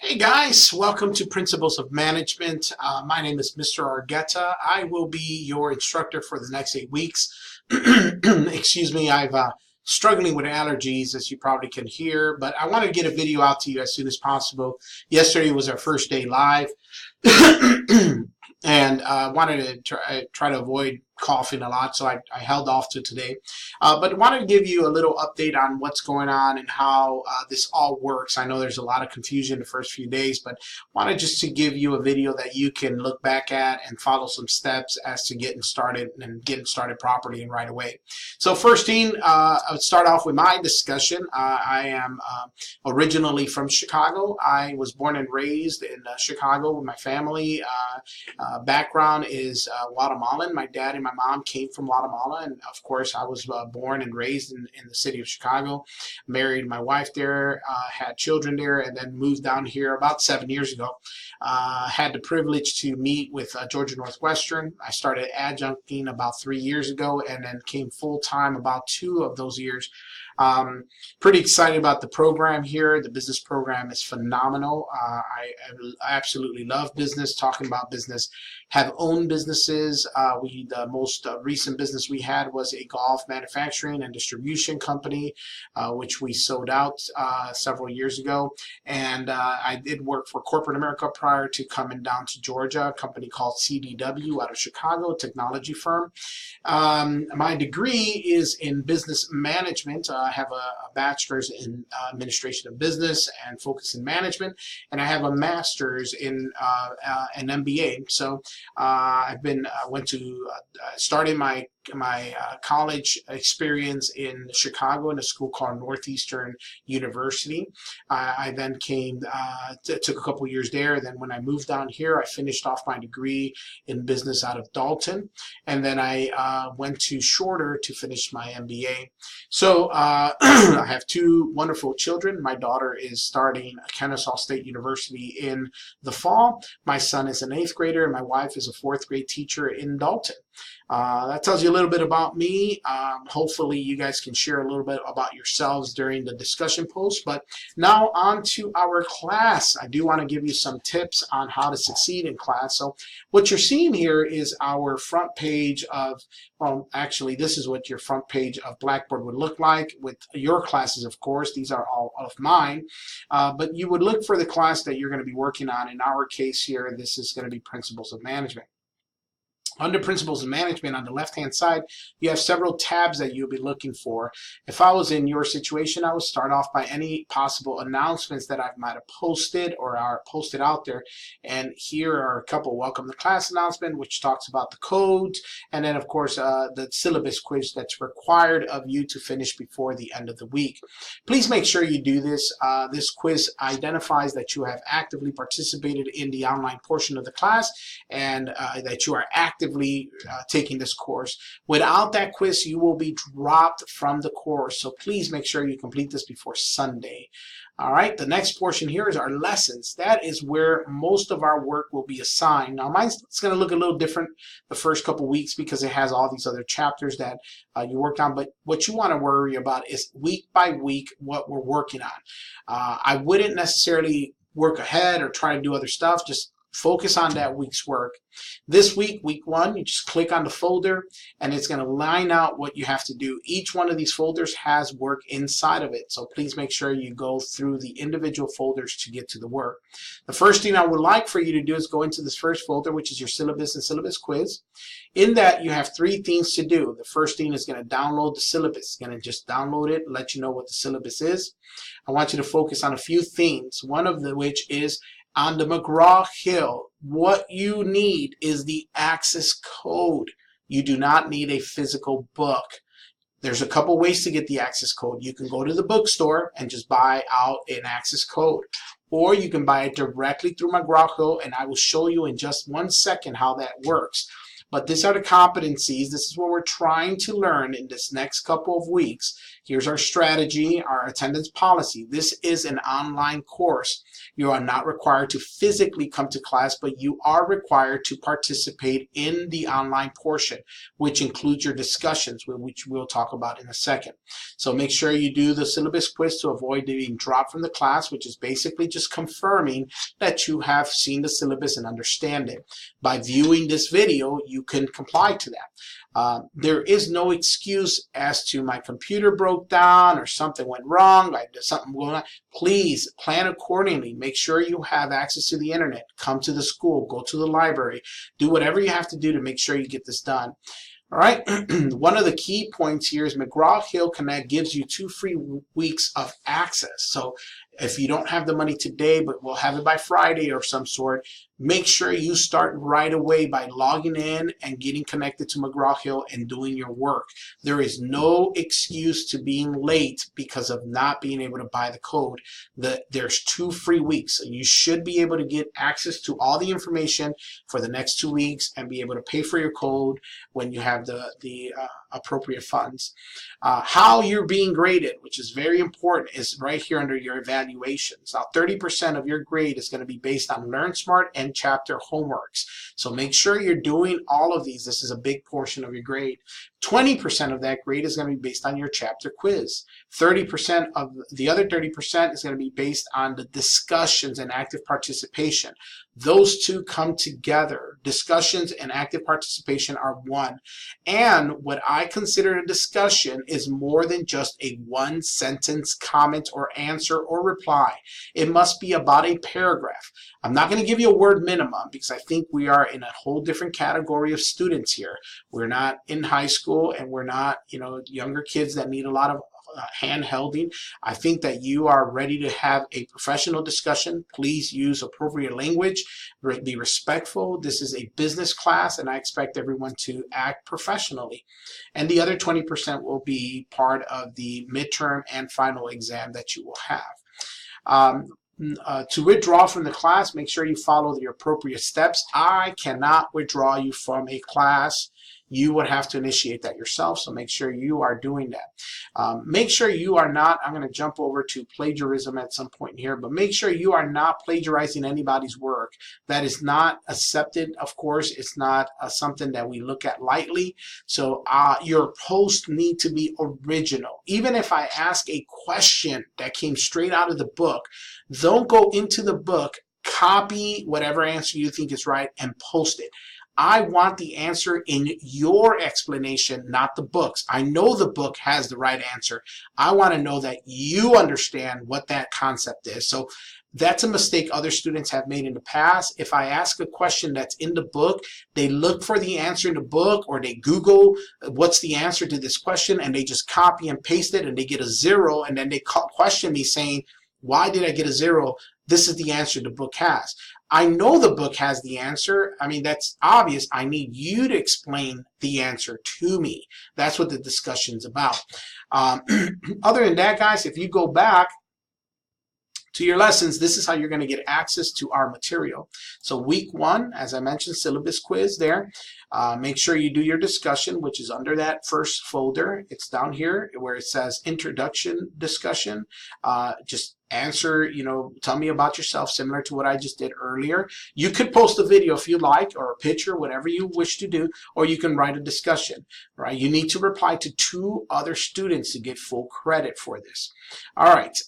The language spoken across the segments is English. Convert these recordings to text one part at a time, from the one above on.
Hey guys, welcome to Principles of Management. My name is Mr. Argueta. I will be your instructor for the next 8 weeks. Excuse me, I've struggling with allergies, as you probably can hear, but I want to get a video out to you as soon as possible. Yesterday was our first day live, and wanted to try to avoid coughing a lot, so I held off to today. But wanted to give you a little update on what's going on and how this all works. I know there's a lot of confusion the first few days, but wanted just to give you a video that you can look back at and follow some steps as to getting started properly and right away. So first thing, I would start off with my discussion. I am originally from Chicago. I was born and raised in Chicago with my family. Background is Guatemalan. My dad and my mom came from Guatemala, and of course I was born and raised in the city of Chicago. Married my wife there, had children there, and then moved down here about 7 years ago. Had the privilege to meet with Georgia Northwestern. I started adjuncting about 3 years ago, and then came full-time about 2 of those years. Pretty excited about the program here. The business program is phenomenal. I absolutely love business, talking about business, have owned businesses. The most recent business we had was a golf manufacturing and distribution company, which we sold out several years ago. And I did work for corporate America prior to coming down to Georgia, a company called CDW out of Chicago, a technology firm. My degree is in business management. I have a bachelor's in administration of business and focus in management, and I have a master's in an MBA. So started my college experience in Chicago in a school called Northeastern University. I then took a couple years there. Then when I moved down here, I finished off my degree in business out of Dalton, and then I went to Shorter to finish my MBA. So I have 2 wonderful children. My daughter is starting Kennesaw State University in the fall. My son is an 8th grader, and my wife is a 4th grade teacher in Dalton. That tells you a little bit about me. Hopefully you guys can share a little bit about yourselves during the discussion post. But now on to our class. I do want to give you some tips on how to succeed in class. So what you're seeing here is our front page of, well, actually this is what your front page of Blackboard would look like with your classes, of course. These are all of mine. But you would look for the class that you're going to be working on. In our case here, this is going to be Principles of Management. Under Principles of Management, on the left-hand side, you have several tabs that you'll be looking for. If I was in your situation, I would start off by any possible announcements that I might have posted or are posted out there. And here are a couple. Welcome to class announcement, which talks about the codes, and then, of course, the syllabus quiz that's required of you to finish before the end of the week. Please make sure you do this. This quiz identifies that you have actively participated in the online portion of the class and that you are actively taking this course. Without that quiz, you will be dropped from the course. So please make sure you complete this before Sunday. All right, the next portion here is our lessons. That is where most of our work will be assigned. Now, mine's going to look a little different the first couple weeks because it has all these other chapters that you worked on. But what you want to worry about is week by week what we're working on. I wouldn't necessarily work ahead or try to do other stuff. Just focus on that week's work. This week, week 1, you just click on the folder and it's going to line out what you have to do. Each one of these folders has work inside of it. So please make sure you go through the individual folders to get to the work. The first thing I would like for you to do is go into this first folder, which is your syllabus and syllabus quiz. In that, you have 3 things to do. The first thing is going to download the syllabus. It's going to just download it, let you know what the syllabus is. I want you to focus on a few things, one of which is on the McGraw-Hill. What you need is the access code. You do not need a physical book. There's a couple ways to get the access code. You can go to the bookstore and just buy out an access code, or you can buy it directly through McGraw-Hill, and I will show you in just 1 second how that works. But these are the competencies. This is what we're trying to learn in this next couple of weeks. Here's our strategy, our attendance policy. This is an online course. You are not required to physically come to class, but you are required to participate in the online portion, which includes your discussions, which we'll talk about in a second. So make sure you do the syllabus quiz to avoid being dropped from the class, which is basically just confirming that you have seen the syllabus and understand it. By viewing this video, you can comply to that. There is no excuse as to my computer broke down or something went wrong, I did something going on. Please plan accordingly. Make sure you have access to the internet. Come to the school, go to the library, do whatever you have to do to make sure you get this done. All right, one of the key points here is McGraw-Hill Connect gives you 2 free weeks of access. So if you don't have the money today, but we'll have it by Friday or some sort, make sure you start right away by logging in and getting connected to McGraw-Hill and doing your work. There is no excuse to being late because of not being able to buy the code. There's 2 free weeks. So you should be able to get access to all the information for the next 2 weeks and be able to pay for your code when you have the appropriate funds. How you're being graded, which is very important, is right here under your evaluations. Now, 30% of your grade is going to be based on Learn Smart and chapter homeworks. So make sure you're doing all of these. This is a big portion of your grade. 20% of that grade is going to be based on your chapter quiz. 30% of the other 30% is going to be based on the discussions and active participation. Those two come together. Discussions and active participation are one. And what I consider a discussion is more than just a 1-sentence comment or answer or reply. It must be about a paragraph. I'm not going to give you a word minimum because I think we are in a whole different category of students here. We're not in high school and we're not, younger kids that need a lot of hand-holding. I think that you are ready to have a professional discussion. Please use appropriate language. Be respectful. This is a business class, and I expect everyone to act professionally. And the other 20% will be part of the midterm and final exam that you will have. To withdraw from the class, make sure you follow the appropriate steps. I cannot withdraw you from a class. You would have to initiate that yourself, so make sure you are doing that. Make sure you are not, I'm going to jump over to plagiarism at some point here, but make sure you are not plagiarizing anybody's work. That is not accepted, of course. It's not something that we look at lightly. So your posts need to be original. Even if I ask a question that came straight out of the book, don't go into the book, copy whatever answer you think is right, and post it. I want the answer in your explanation, not the book's. I know the book has the right answer. I want to know that you understand what that concept is. So that's a mistake other students have made in the past. If I ask a question that's in the book, they look for the answer in the book, or they Google what's the answer to this question, and they just copy and paste it, and they get a 0, and then they question me saying, why did I get a 0? This is the answer the book has. I know the book has the answer. I mean, that's obvious. I need you to explain the answer to me. That's what the discussion's about. Other than that, guys, if you go back to your lessons, this is how you're going to get access to our material. So week 1, as I mentioned, syllabus quiz there. Make sure you do your discussion, which is under that first folder. It's down here where it says introduction discussion. Just answer, tell me about yourself, similar to what I just did earlier. You could post a video if you like, or a picture, whatever you wish to do, or you can write a discussion, right? You need to reply to 2 other students to get full credit for this. All right,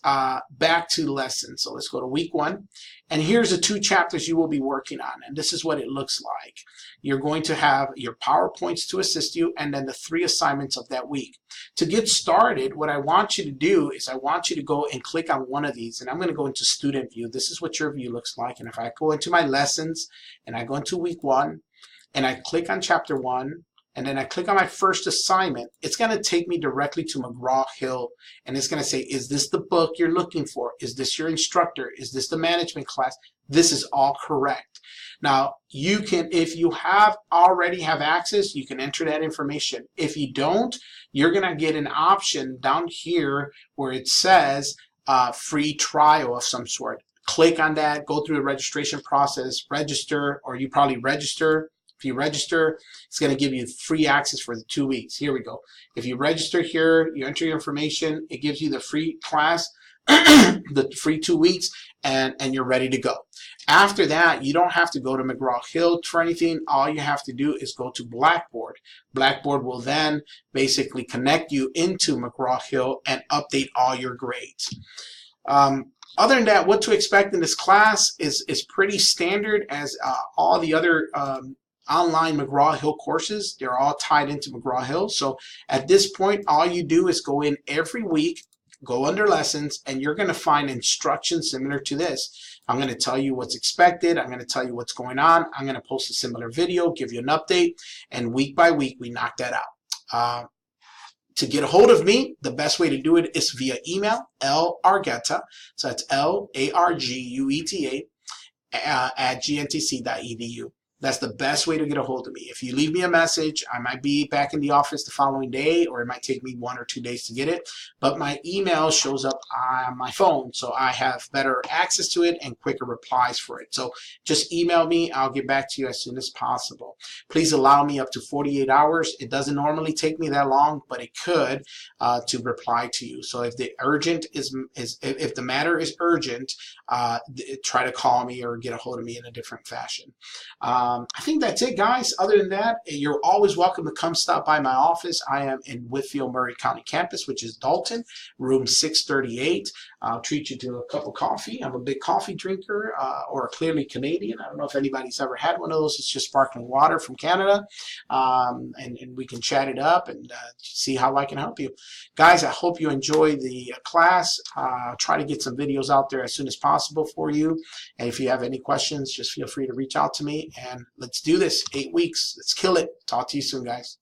back to lessons. So let's go to week 1. And here's the 2 chapters you will be working on. And this is what it looks like. You're going to have your PowerPoints to assist you, and then the 3 assignments of that week. To get started, what I want you to do is I want you to go and click on one of these. And I'm going to go into student view. This is what your view looks like. And if I go into my lessons and I go into week 1 and I click on chapter 1, and then I click on my first assignment, it's going to take me directly to McGraw-Hill, and it's going to say, is this the book you're looking for? Is this your instructor? Is this the management class? This is all correct. Now, you can, if you already have access, you can enter that information. If you don't, you're going to get an option down here where it says free trial of some sort. Click on that, go through the registration process, register, or you probably register. If you register, it's going to give you free access for the 2 weeks. Here we go. If you register here, you enter your information, it gives you the free class. the free 2 weeks, and you're ready to go. After that, you don't have to go to McGraw-Hill for anything. All you have to do is go to Blackboard. Blackboard will then basically connect you into McGraw-Hill and update all your grades. Other than that, what to expect in this class is pretty standard as all the other online McGraw-Hill courses. They're all tied into McGraw-Hill. So at this point, all you do is go in every week, go under lessons, and you're going to find instructions similar to this. I'm going to tell you what's expected. I'm going to tell you what's going on. I'm going to post a similar video, give you an update, and week by week, we knock that out. To get a hold of me, the best way to do it is via email, Argueta, so that's L-A-R-G-U-E-T-A, at gntc.edu. That's the best way to get a hold of me. If you leave me a message, I might be back in the office the following day, or it might take me 1 or 2 days to get it. But my email shows up on my phone, so I have better access to it and quicker replies for it. So just email me. I'll get back to you as soon as possible. Please allow me up to 48 hours. It doesn't normally take me that long, but it could to reply to you. So if the if the matter is urgent, try to call me or get a hold of me in a different fashion. I think that's it, guys. Other than that, you're always welcome to come stop by my office. I am in Whitfield, Murray County campus, which is Dalton, room 638. I'll treat you to a cup of coffee. I'm a big coffee drinker, or clearly Canadian. I don't know if anybody's ever had one of those. It's just sparkling water from Canada, and we can chat it up and see how I can help you. Guys, I hope you enjoy the class. Try to get some videos out there as soon as possible for you. And if you have any questions, just feel free to reach out to me. And let's do this. 8 weeks. Let's kill it. Talk to you soon, guys.